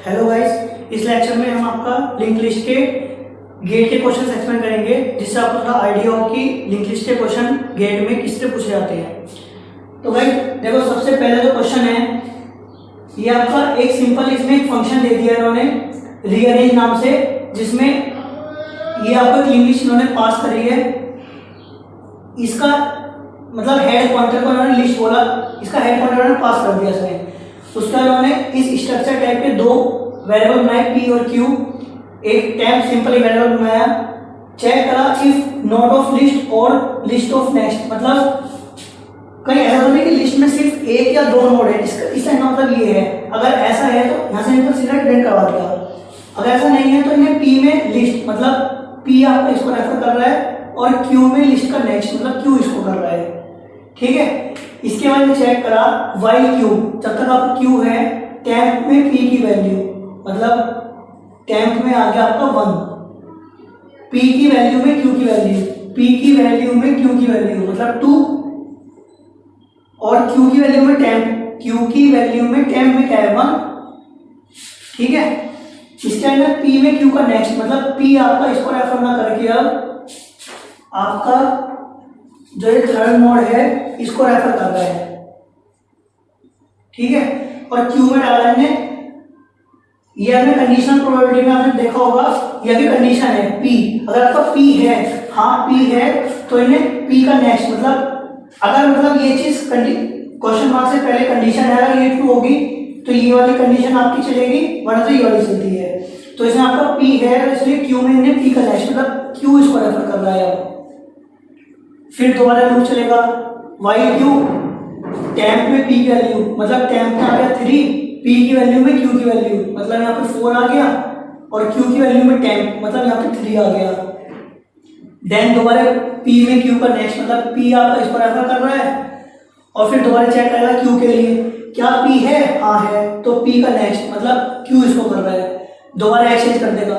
Hello guys, इस lecture में हम आपका लिंक लिस्ट के गेट के क्वेश्चन एक्सप्लेन करेंगे, जिससे आपको थोड़ा आइडिया हो कि लिंक लिस्ट के क्वेश्चन गेट में किस तरह पूछे जाते हैं। तो गाइस देखो, सबसे पहले जो क्वेश्चन है ये आपका एक सिंपल, इसमें एक फंक्शन दे दिया है इन्होंने रीअरेंज नाम से, जिसमें ये आपको एक लिंक लिस्ट इन्होंने पास करी है। इसका मतलब हेड पॉइंटर को इन्होंने लिस्ट बोला, इसका हेड पॉइंटर इन्होंने पास कर दिया इसमें। उसका इन्होंने इस स्ट्रक्चर टाइप के दो वेरिएबल बनाए पी और क्यू, एक टेम्प सिंपल वेरिएबल बनाया, चेक करा इफ नोट ऑफ लिस्ट और लिस्ट ऑफ नेक्स्ट। मतलब कहीं ऐसा तो नहीं कि लिस्ट में सिर्फ एक या दो नोड है, इसका मतलब ये है, अगर ऐसा है तो यहाँ से इनको सीधा प्रिंट करवा दिया। अगर ऐसा नहीं है तो इन्हें पी में लिस्ट, मतलब पी आपको इसको रेफर कर रहा है, और क्यू में लिस्ट का नेक्स्ट मतलब क्यू इसको कर रहा है। ठीक है, इसके बाद में चेक करा वाई क्यू, जब तक आपका क्यू है टेम्प में पी की वैल्यू, मतलब टेम्प में आ गया आपका 1, पी की वैल्यू में क्यू की वैल्यू, पी की वैल्यू में क्यू की वैल्यू मतलब 2, और क्यू की वैल्यू में टेम्प, क्यू की वैल्यू में टेम्प में क्या है 1। ठीक है, इसके अंदर पी में क्यू का नेक्स्ट, मतलब पी आपका इसको रेफर ना करके अब आपका जो ये थर्ड नोड है इसको रेफर कर रहा है। ठीक है, और क्यू में डाला है, ये हमने कंडीशनल प्रोबेबिलिटी में आपने देखा होगा, ये भी कंडीशन है पी। अगर आपका पी है, हाँ पी है, तो इन्हें पी का नेक्स्ट मतलब अगर मतलब ये चीज क्वेश्चन मार्क से पहले कंडीशन है, अगर ये ट्रू होगी तो ये वाली कंडीशन आपकी चलेगी, वरना तो ये वाली चलती है। तो इसमें आपका पी है, इसलिए क्यू में इन्हें पी का नेक्स्ट मतलब क्यू इसको रेफर कर रहा है। फिर दोबारा लूप चलेगा वाई क्यू, टेम्प में पी की वैल्यू, मतलब टेम्प में आ गया 3, पी की वैल्यू में क्यू की वैल्यू, मतलब यहाँ पे 4 आ गया, और क्यू की वैल्यू में टेम्प मतलब यहाँ पे 3 आ गया। देन दोबारा पी में क्यू का नेक्स्ट, मतलब पी आपका इसको रेफर कर रहा है, और फिर दोबारा चेक करेगा क्यू के लिए क्या पी है, हाँ है, तो पी का नेक्स्ट मतलब क्यू इसको कर रहा है, दोबारा एक्सचेंज कर देगा।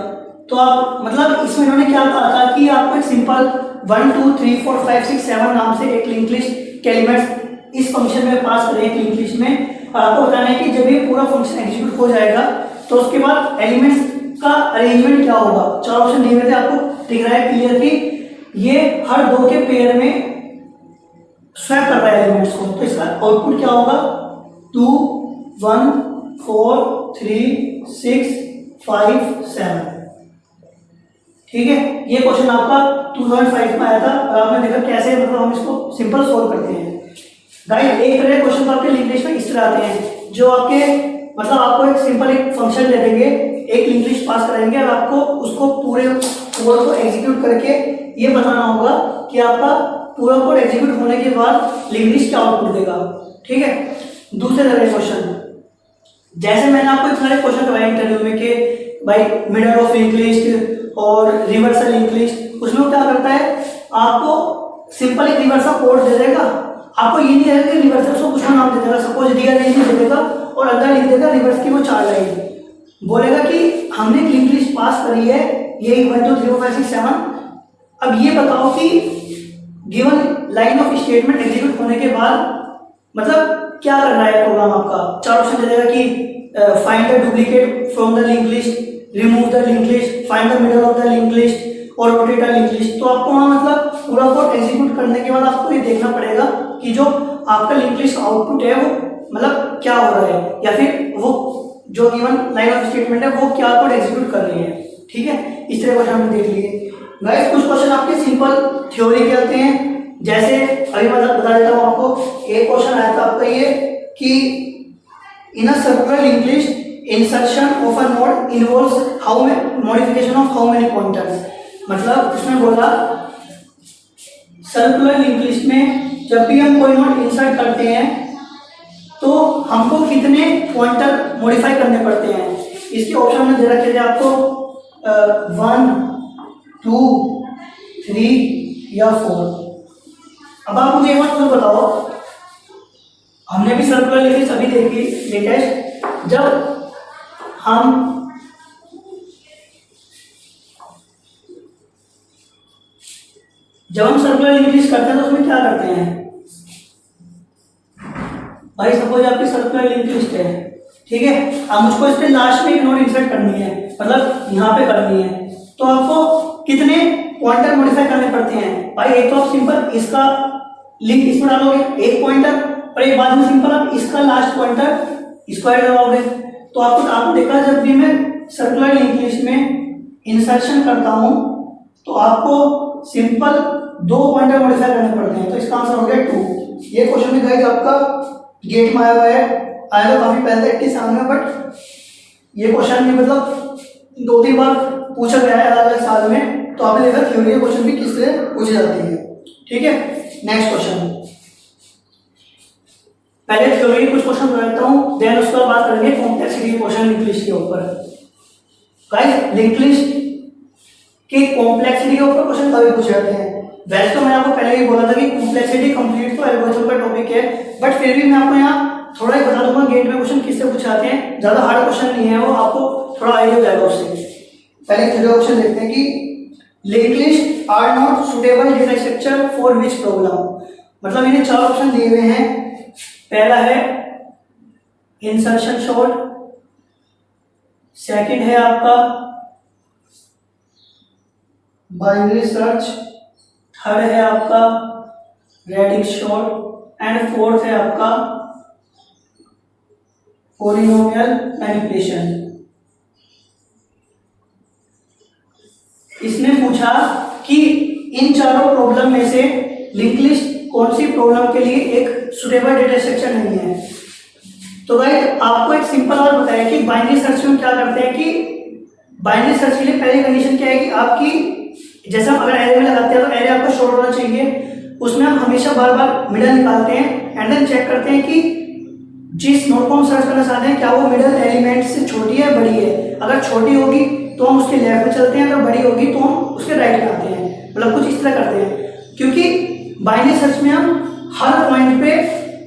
तो आप मतलब इसमें इन्होंने क्या कहा था कि आपको एक सिंपल 1 2 3 4 5 6 7 नाम से एक लिंक लिस्ट के एलिमेंट्स इस फंक्शन में पास करें एक लिंक लिस्ट में, और आपको बताना है कि जब ये पूरा फंक्शन एग्जीक्यूट हो जाएगा तो उसके बाद एलिमेंट्स का अरेंजमेंट क्या होगा। 4 ऑप्शन दिए हुए थे, आपको दिख रहा है क्लियर कि ये हर दो के पेयर में स्वैप कर रहा है एलिमेंट्स को, तो इसका आउटपुट क्या होगा 2 1 4 3 6 5 7। ठीक है, ये क्वेश्चन आपका 2005 में आया था, और आपने देखा कैसे मतलब हम इसको सिंपल सोल्व करते हैं। गाइस एक तरह के क्वेश्चन तो आपके लिंक लिस्ट में इस तरह आते हैं, जो आपके मतलब आपको एक सिंपल एक फंक्शन दे देंगे, एक लिंक लिस्ट पास कराएंगे, और आपको उसको पूरे कोड को एग्जीक्यूट करके ये बताना होगा कि आपका पूरा कोड एग्जीक्यूट होने के बाद लिंक लिस्ट क्या आउटपुट देगा। ठीक है, दूसरे तरह के क्वेश्चन, जैसे मैंने आपको इतने सारे क्वेश्चन करवाए इंटरव्यू में कि भाई मिडल ऑफ लिंक लिस्ट और रिवर्सल लिंक लिस्ट, उसमें क्या करता है आपको सिंपल एक रिवर्सल कोड दे देगा, आपको ये नहीं रहेगा कि रिवर्सल को कुछ नाम दे देगा, सपोज रीअरेंज दे देगा और अंदर लिख देगा रिवर्स की वो 4 लाइन, बोलेगा कि हमने एक लिंक लिस्ट पास करी है ये 1 2 3 4 5 6 7। अब ये बताओ कि given line of statement execute होने के बाद मतलब क्या करना है प्रोग्राम आपका। 4 ऑप्शन दे देगा कि find the duplicate from the link list, remove the link list, find the middle of the link list और रोटेट द लिंक लिस्ट। तो आपको वहाँ मतलब पूरा कोड एग्जीक्यूट करने के बाद आपको ये देखना पड़ेगा कि जो आपका लिंक लिस्ट आउटपुट है वो मतलब क्या हो रहा है, या फिर वो जो गिवन लाइन ऑफ स्टेटमेंट है वो क्या कोड एग्जीक्यूट कर रही है। ठीक है, इस तरह क्वेश्चन हमने देख लिए। गाइस कुछ क्वेश्चन आपके सिंपल थ्योरी के आते हैं, जैसे अभी मतलब बता देता हूँ आपको। एक क्वेश्चन आया था आपका ये कि in a circular link list insertion of a node involves how modification of how many pointers. मतलब उसमें बोला सर्कुलर लिंक लिस्ट में जब भी हम कोई नोड इंसर्ट करते हैं तो हमको कितने पॉइंटर मॉडिफाई करने पड़ते हैं। इसके ऑप्शन में दे रखे थे आपको 1 2 3 या 4। अब आप मुझे एक बात तो बताओ, हमने भी सर्कुलर लिंक लिस्ट अभी देखी लेटेस्ट, जब हम सर्कुलर लिंक लिस्ट करते हैं तो उसमें क्या करते हैं भाई। सपोज आपकी सर्कुलर लिंक लिस्ट है, ठीक है। अब मुझको इस पे लास्ट में एक नोड इंसर्ट करनी है, मतलब यहाँ पे करनी है, तो आपको कितने पॉइंटर मॉडिफाई करने पड़ते हैं भाई? एक तो आप सिंपल इसका लिंक इसमें डालोगे एक पॉइंटर, और एक बाद में सिंपल आप इसका लास्ट पॉइंटर इसको ऐड करवाओगे। तो आपको देखा जब भी मैं सर्कुलर लिंक लिस्ट में इंसर्शन करता हूं तो आपको सिंपल 2 पॉइंटर मॉडिफाई करने पड़ते हैं। तो इसका आंसर हो गया 2। ये क्वेश्चन भी गाइस आपका गेट में आया हुआ है, आया तो काफी पहले के सामने, बट ये क्वेश्चन भी मतलब 2-3 बार पूछा गया है अलग अलग साल में। तो आपने देखा थ्योरी के क्वेश्चन भी किससे पूछी जाती है। ठीक है, नेक्स्ट क्वेश्चन। पहले थ्योरी के कुछ क्वेश्चन बनाता हूं, देन उसके बाद बात करेंगे कॉम्प्लेक्सिटी के क्वेश्चन लिंक लिस्ट के ऊपर। गाइस लिंक लिस्ट के कॉम्प्लेक्सिटी के ऊपर क्वेश्चन कभी पूछे जाते हैं। वैसे तो मैंने आपको पहले ही बोला था कि कॉम्प्लेक्सिटी कंप्लीट तो एल्गोरिथम का टॉपिक है, बट फिर भी मैं आपको यहाँ थोड़ा ही बता दूंगा गेट में क्वेश्चन किससे पूछे जाते हैं। ज्यादा हार्ड क्वेश्चन नहीं है वो, आपको थोड़ा आइडिया हो जाएगा उससे। पहले थ्योरी क्वेश्चन देखते हैं कि link list are not suitable data structure for which problem. मतलब इन्हें 4 ऑप्शन दिए हुए हैं। पहला है इंसर्शन शॉर्ट, सेकंड है आपका बाइनरी सर्च, थर्ड है आपका रेडिक्स शॉर्ट एंड फोर्थ है आपका पॉलिनोमियल मैनिपुलेशन। इसने पूछा कि इन चारों प्रॉब्लम में से लिंक लिस्ट कौन सी प्रॉब्लम के लिए एक सुटेबल डेटा स्ट्रक्चर नहीं है। तो गाइस आपको एक सिंपल और बताया कि बाइनरी सर्च में क्या करते हैं कि बाइनरी सर्च के लिए पहली कंडीशन क्या है कि आपकी जैसे हम अगर एरे में लगाते हैं तो एरे आपको शॉर्ट होना चाहिए। उसमें हम हमेशा बार बार मिडल निकालते हैं एंड देन चेक करते हैं कि जिस नोड को हम सर्च करना चाहते हैं क्या वो मिडल एलिमेंट से छोटी है बड़ी है। अगर छोटी होगी तो हम उसके लेफ्ट में चलते हैं, अगर बड़ी होगी तो हम उसके राइट में आते हैं। मतलब कुछ इस तरह करते हैं, क्योंकि बाइनरी सर्च में हम हर पॉइंट पे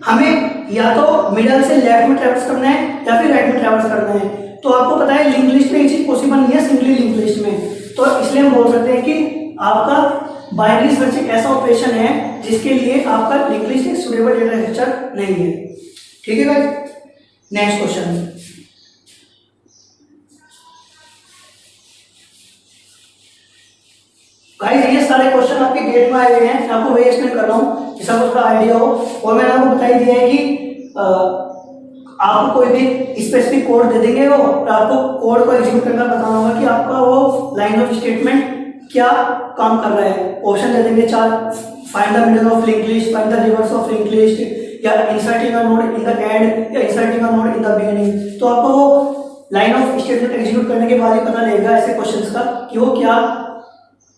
हमें या तो मिडल से लेफ्ट में ट्रैवर्स करना है या फिर राइट में ट्रैवर्स करना है। तो आपको पता है लिंक लिस्ट में ये चीज पॉसिबल नहीं है सिंगली लिंक लिस्ट में। तो इसलिए हम बोल सकते हैं कि आपका बाइनरी सर्च एक ऐसा ऑपरेशन है जिसके लिए आपका लिंक लिस्ट एक सुटेबल डेटा स्ट्रक्चर नहीं है। ठीक है गाइस, नेक्स्ट क्वेश्चन। गाइस ये सारे क्वेश्चन आपके गेट में आए हुए हैं, मैं आपको वही एक्सप्लेन कर रहा हूँ जिससे आपको थोड़ा आइडिया हो। और मैंने आपको बता ही दिया है कि आपको कोई भी स्पेसिफिक कोड दे देंगे वो, और आपको कोड को एग्जीक्यूट करना बताना होगा कि आपका वो लाइन ऑफ स्टेटमेंट क्या काम कर रहा है। ऑप्शन दे देंगे 4, find the middle of link list, find the reverse of link list, या inserting a node in the end, या inserting a node in the beginning. तो आपको वो लाइन ऑफ स्टेटमेंट एग्जीक्यूट करने के बाद ही पता लगेगा ऐसे क्वेश्चंस का कि वो क्या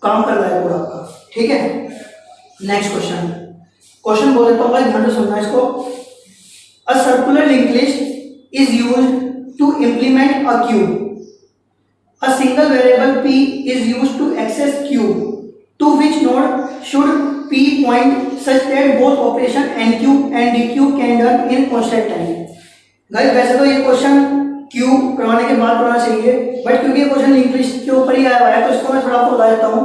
काम कर रहा है कोड आपका। ठीक है, नेक्स्ट क्वेश्चन। क्वेश्चन बोल देता हूँ भाई, ध्यान से सुनना इसको। A circular link list is used to implement a queue. A single variable p is used to access cube to which node should p point such that both operation nq and dq can done in constant time। Guys वैसे तो ये question cube करवाने के बाद करना चाहिए, but क्योंकि ये क्वेश्चन लिंक लिस्ट के ऊपर ही आया हुआ है तो इसको मैं थोड़ा आपको बता देता हूँ।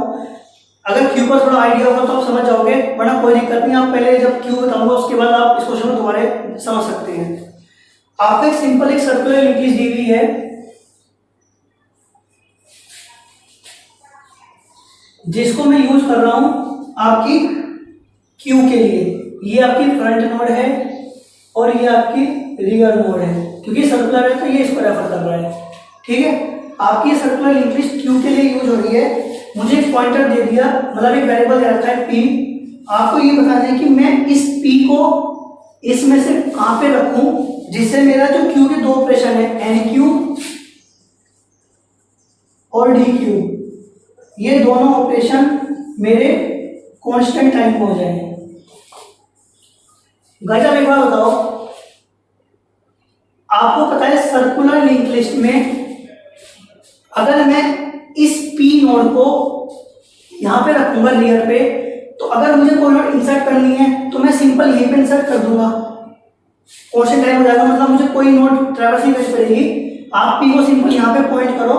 अगर क्यूब का थोड़ा आइडिया होगा तो आप समझ जाओगे, वरना कोई दिक्कत नहीं। आप पहले जब क्यूब बताऊंगा उसके बाद आप इस क्वेश्चन को दोबारा समझ सकते हैं। आपको एक सिंपल एक सर्कुलर लिंक लिस्ट दी हुई है जिसको मैं यूज कर रहा हूं आपकी क्यू के लिए। ये आपकी फ्रंट नोड है और ये आपकी रियर नोड है, क्योंकि सर्कुलर है तो ये इसको रेफर कर रहा है। ठीक है, आपकी सर्कुलर लिंक लिस्ट क्यू के लिए यूज हो रही है। मुझे एक पॉइंटर दे दिया, मतलब एक वेरिएबल दे रखा है पी। आपको ये बताना है कि मैं इस पी को इसमें से कहां पे रखूं जिससे मेरा जो क्यू के 2 ऑपरेशन है एन क्यू और डी क्यू, ये दोनों ऑपरेशन मेरे कांस्टेंट टाइम में हो जाएंगे। गाइस आप एक बार बताओ, आपको पता है सर्कुलर लिंक लिस्ट में अगर मैं इस पी नोड को यहां पे रखूंगा रियर पे, तो अगर मुझे कोई नोड इंसर्ट करनी है तो मैं सिंपल यहीं पे इंसर्ट कर दूंगा, कांस्टेंट टाइम हो जाएगा। मतलब मुझे कोई नोड ट्रैवर्स नहीं करनी पड़ेगी। आप पी को सिंपल यहाँ पे पॉइंट करो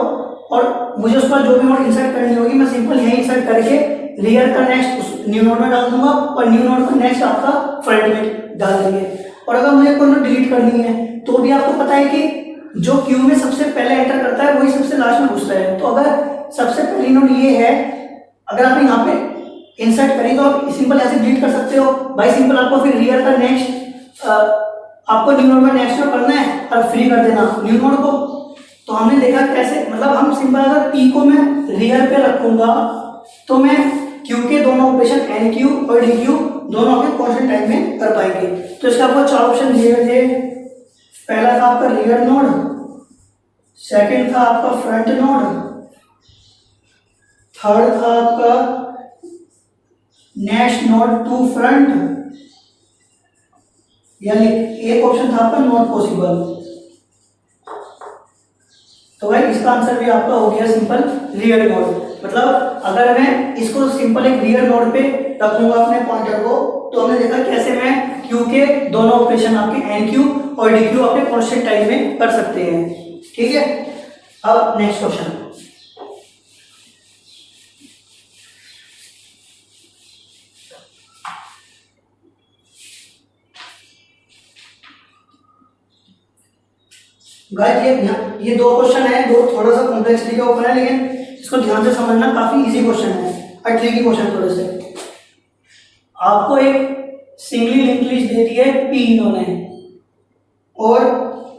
और मुझे उस पर जो भी नोड इंसर्ट करनी होगी मैं सिंपल यहीं इंसर्ट करके रियर का नेक्स्ट न्यू नोड में डाल दूंगा और न्यू नोड को नेक्स्ट आपका फ्रंट में डाल देंगे। और अगर मुझे कोई नोड डिलीट करनी है तो भी आपको पता है कि जो क्यू में सबसे पहले एंटर करता है वही सबसे लास्ट में घुसता है। तो अगर सबसे पहली नोड ये है, अगर आप यहाँ पे इंसर्ट करें तो आप सिंपल ऐसे डिलीट कर सकते हो भाई। सिंपल आपको फिर रियल का नेक्स्ट आपको न्यू नोड का नेक्स्ट नोड करना है और फ्री कर देना न्यू नोड को। तो हमने देखा कैसे, मतलब हम सिंपल अगर पी को मैं रियल पे रखूंगा तो मैं क्यू के दोनों ऑपरेशन एन क्यू और डी क्यू दोनों आपके कॉन्स्टेंट टाइम में कर पाएंगे। तो इसका आपको 4 ऑप्शन दिए गए थे। पहला था आपका रियल नोड, सेकंड था आपका फ्रंट नोड, थर्ड था आपका नेक्स्ट नोड टू फ्रंट, यानी एक ऑप्शन था आपका नॉट पॉसिबल। तो भाई इसका आंसर भी आपका हो गया सिंपल रियल नोड। मतलब अगर मैं इसको सिंपल एक रियल नोड पे रखूंगा अपने पॉइंटर को, तो हमने देखा कैसे मैं क्यू के दोनों ऑपरेशन आपके एन क्यू और डी क्यू अपने कॉन्स्टेंट टाइम में कर सकते हैं। ठीक है, अब नेक्स्ट क्वेश्चन। गाइस ये दो क्वेश्चन है, दो थोड़ा सा कॉम्प्लेक्सिटी के ऊपर है, लेकिन इसको ध्यान से समझना, काफी इजी क्वेश्चन है और ट्रिकी क्वेश्चन थोड़े से। आपको एक सिंगली लिंक लिस्ट दे दी है पी इन्होंने, और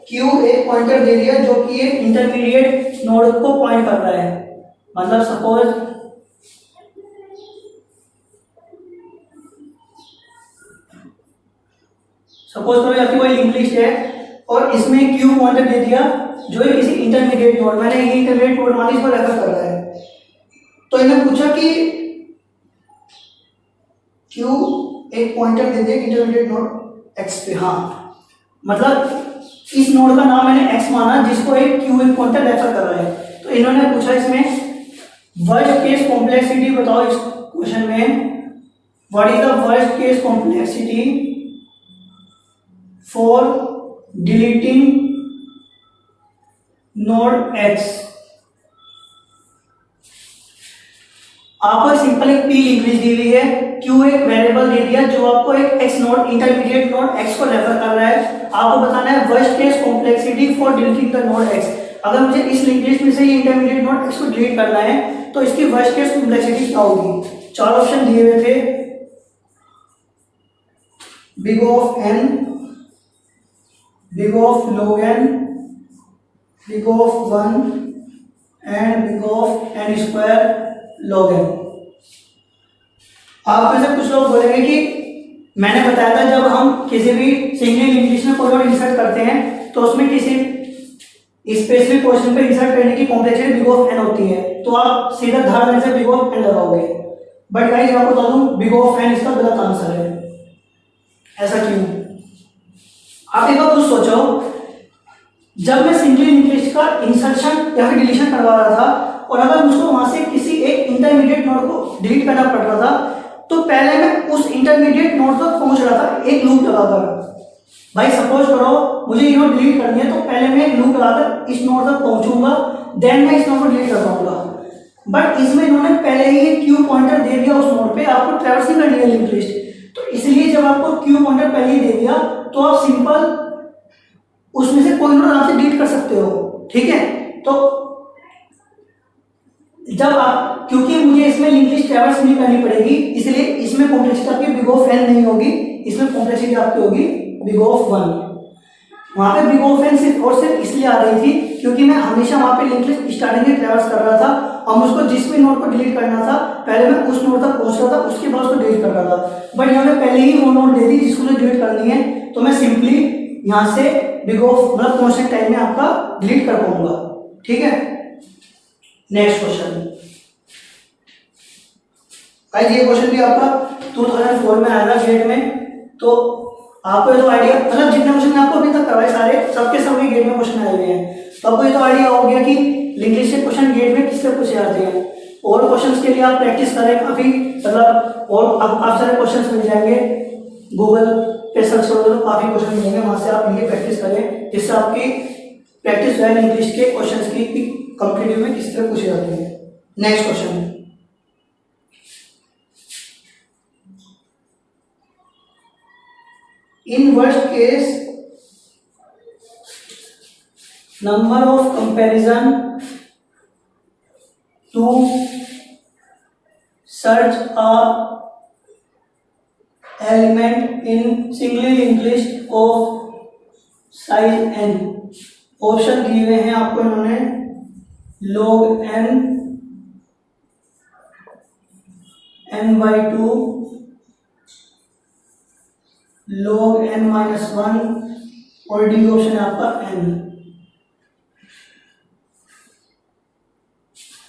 क्यू एक पॉइंटर दे दिया जो कि एक इंटरमीडिएट नोड को पॉइंट कर रहा है। मतलब सपोज करो आपकी कोई लिंक लिस्ट है और इसमें क्यू पॉइंटर दे दिया जो है किसी इंटरमीडिएट नोड, मैंने ये इंटरमीडिएट नोड मान इसको रेफर कर रहा है। तो इन्हें पूछा कि क्यू एक पॉइंटर दे दिया इंटरमीडिएट नोड एक्स पे। हाँ, मतलब इस नोड का नाम मैंने एक्स माना जिसको एक क्यू एक पॉइंटर रेफर कर रहा है। तो इन्होंने पूछा इसमें वर्स्ट केस कॉम्प्लेक्सिटी बताओ इस क्वेश्चन में, what is the worst case complexity for deleting node x. आपको सिंपल एक पी लिंक लिस्ट दी हुई है, क्यू एक वेरिएबल दे दिया जो आपको एक x node intermediate node x को रेफर कर रहा है। आपको बताना है worst case complexity for deleting the node x. अगर मुझे इस लिंक लिस्ट में से ये इंटरमीडिएट नोड एक्स को डिलीट करना है तो इसकी वर्स्ट केस कॉम्प्लेक्सिटी क्या होगी। 4 ऑप्शन दिए हुए थे, big of n, big of log n, big of 1 and big of n square log n. आप में से कुछ लोग बोलेंगे कि मैंने बताया था जब हम किसी भी सिंगल लिंक लिस्ट में कोई और इंसर्ट करते हैं तो उसमें किसी स्पेसिफिक पोजीशन पे इंसर्ट करने की कॉम्प्लेक्सिटी बिग ऑफ एन होती है, तो आप सीधा धार में से बिग ऑफ एन लगाओगे। बट गाइस मैं आपको बता दूं बिग ऑफ एन इसका गलत आंसर है। ऐसा क्यों? आप एक बार खुद सोचो, जब मैं सिंगल लिंक लिस्ट का इंसर्शन या फिर डिलीशन करवा रहा था और अगर मुझको वहां से किसी एक इंटरमीडिएट नोड को डिलीट करना पड़ रहा था तो पहले मैं उस इंटरमीडिएट नोड तक पहुंच रहा था एक लूप लगाकर। भाई सपोज करो मुझे ये नोड डिलीट करनी है तो पहले मैं एक लूप लगाकर इस नोड तक पहुंचूंगा, देन मैं इस नोड को डिलीट कर पाऊंगा। बट इसमें इन्होंने पहले ही क्यू पॉइंटर दे दिया उस नोड पे, आपको ट्रैवर्स नहीं करनी है लिंक लिस्ट। तो इसलिए जब आपको क्यू पॉइंटर पहले ही दे दिया तो आप सिंपल उसमें से कोई नोड आराम से डिलीट कर सकते हो। ठीक है, तो जब आप, क्योंकि मुझे इसमें लिंक लिस्ट ट्रैवर्स नहीं करनी पड़ेगी इसलिए इसमें कॉम्प्लेक्सिटी आपकी बिग ऑफ एन नहीं होगी, इसमें कॉम्प्लेक्सिटी आपकी होगी बिग ऑफ 1। वहां पे बिग ऑफ एन सिर्फ और सिर्फ इसलिए आ रही थी क्योंकि मैं हमेशा वहां पे लिंक लिस्ट स्टार्टिंग में ट्रैवर्स कर रहा था और मुझको जिस भी नोड को डिलीट करना था पहले मैं उस नोड तक पहुंच रहा था, उसके बाद उसको डिलीट कर रहा था। बट यहाँ पे पहले ही वो नोड दे दी जिसको मुझे डिलीट करनी है, तो मैं सिंपली यहाँ से बिग ऑफ मतलब कॉन्स्टेंट टाइम में आपका डिलीट कर पाऊंगा। ठीक है, नेक्स्ट क्वेश्चन। ये क्वेश्चन भी आपका 2004 में आया था गेट में, तो आपको ये तो आइडिया, मतलब जितने क्वेश्चन आपको अभी तक करवाए सारे सबके सब गेट में क्वेश्चन आए हुए हैं, तो आपको ये तो आइडिया हो गया कि लिंक लिस्ट के क्वेश्चन गेट में किससे पूछे जाते हैं। और क्वेश्चंस के लिए आप प्रैक्टिस करें काफी, मतलब और आप सारे क्वेश्चंस मिल जाएंगे, गूगल पे सर्च करोगे तो काफी क्वेश्चन मिलेंगे, वहां से आप ये प्रैक्टिस करें जिससे आपकी प्रैक्टिस जो है लिंक लिस्ट के क्वेश्चंस की कॉम्पिटिटिव में किस तरह पूछे जाते हैं। Next question, in worst case number of comparison to search a element in singly linked list of size n। Option दिए हुए हैं आपको इन्होंने log n/2, log n-1 और डी ऑप्शन है आपका n।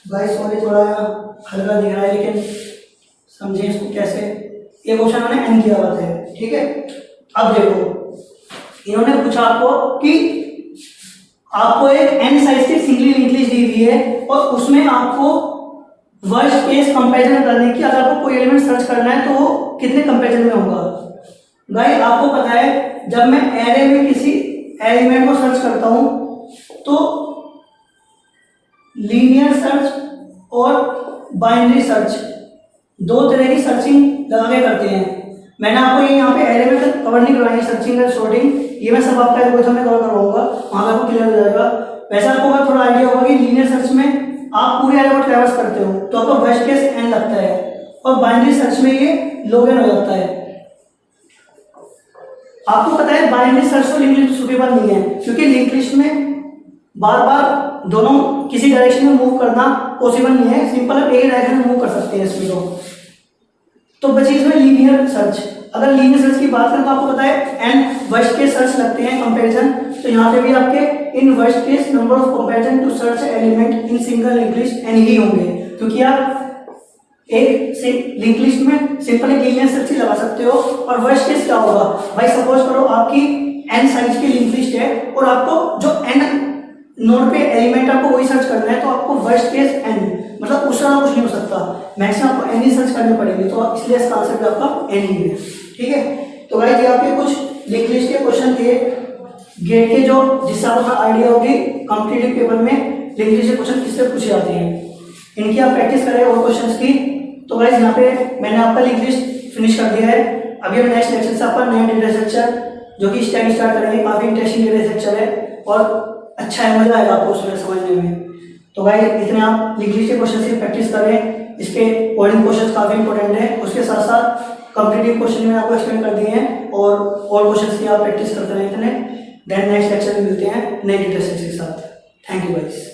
भाई सॉरी थोड़ा हल्का दिख रहा है लेकिन समझे इसको कैसे। एक क्वेश्चन उन्होंने n किया हुआ है, ठीक है। अब देखो इन्होंने पूछा आपको कि आपको एक n साइज की सिंगली लिंक्ड लिस्ट दी हुई है और उसमें आपको वर्स्ट केस कंपैरिजन करने की, अगर आपको कोई एलिमेंट सर्च करना है तो वो कितने कंपैरिजन में होगा। भाई आपको पता है जब मैं एरे में किसी एलिमेंट को सर्च करता हूं तो लीनियर सर्च और बाइनरी सर्च दो तरह की सर्चिंग लगा के करते हैं। मैंने आपको ये यहाँ पे एरे में तक कवर नहीं करवाई सर्चिंग और सॉर्टिंग, ये मैं सब आपका एल्गोरिथम में कवर करवाऊंगा, वहां पर आपको क्लियर हो जाएगा। वैसे आपको थोड़ा आइडिया होगा कि लीनियर सर्च में आप पूरे एरे को ट्रैवर्स करते हो तो आपको वर्स्ट केस n लगता है और बाइनरी सर्च में ये log n हो जाता है। आपको पता है बाइनरी सर्च तो लिंक लिस्ट सुटेबल नहीं है क्योंकि लिंक लिस्ट में बार बार दोनों किसी डायरेक्शन में मूव करना पॉसिबल नहीं है, सिंपल आप एक डायरेक्शन में मूव कर सकते हैं इसमें। तो बची इसमें लीनियर सर्च। अगर लीनियर सर्च की बात करें तो आपको पता है n वर्स्ट केस सर्च लगते हैं कंपैरिजन, तो यहाँ पे भी आपके in worst case number of comparison to search element in single link list n ही होंगे, क्योंकि आप एक लिंक लिस्ट में सिंपल एक लीनियर सर्च ही लगा सकते हो। और वर्स्ट केस क्या होगा भाई, सपोज करो आपकी n साइज की लिंक लिस्ट है और आपको जो n नोड पे एलिमेंट आपको वही सर्च करना है, तो आपको वर्स्ट केस n मतलब उसका कुछ नहीं हो सकता, मैक्सिमम आपको n ही सर्च करनी पड़ेगी, तो इसलिए इसका आंसर भी आपका n ही है, ठीक है। तो गाइस ये आपके कुछ लिंक लिस्ट के क्वेश्चन थे गेट के, जो जिससे आपको आइडिया होगी कॉम्पिटिटिव पेपर में लिंक लिस्ट के क्वेश्चन किससे पूछे जाते हैं, इनकी आप प्रैक्टिस करें और क्वेश्चंस की। तो गाइस यहाँ पे मैंने आपका लिंक लिस्ट फिनिश कर दिया है। अभी हम नेक्स्ट लेक्चर से आपका नया डेटा स्ट्रक्चर जो कि इस टाइम स्टार्ट करेंगे, काफी इंटरेस्टिंग डेटा स्ट्रक्चर है और अच्छा है, मजा आएगा आपको उसमें समझने में। तो गाइस इतने आप लिंक लिस्ट के क्वेश्चन की प्रैक्टिस करें, इसके कोडिंग क्वेश्चन काफी इंपॉर्टेंट है, उसके साथ साथ कॉम्पिटिटिव क्वेश्चन में आपको एक्सप्लेन कर दिए हैं और क्वेश्चंस की आप प्रैक्टिस करते रहें इतने। देन नेक्स्ट लेक्चर में मिलते हैं नए डेटा स्ट्रक्चर के साथ। Thank you guys.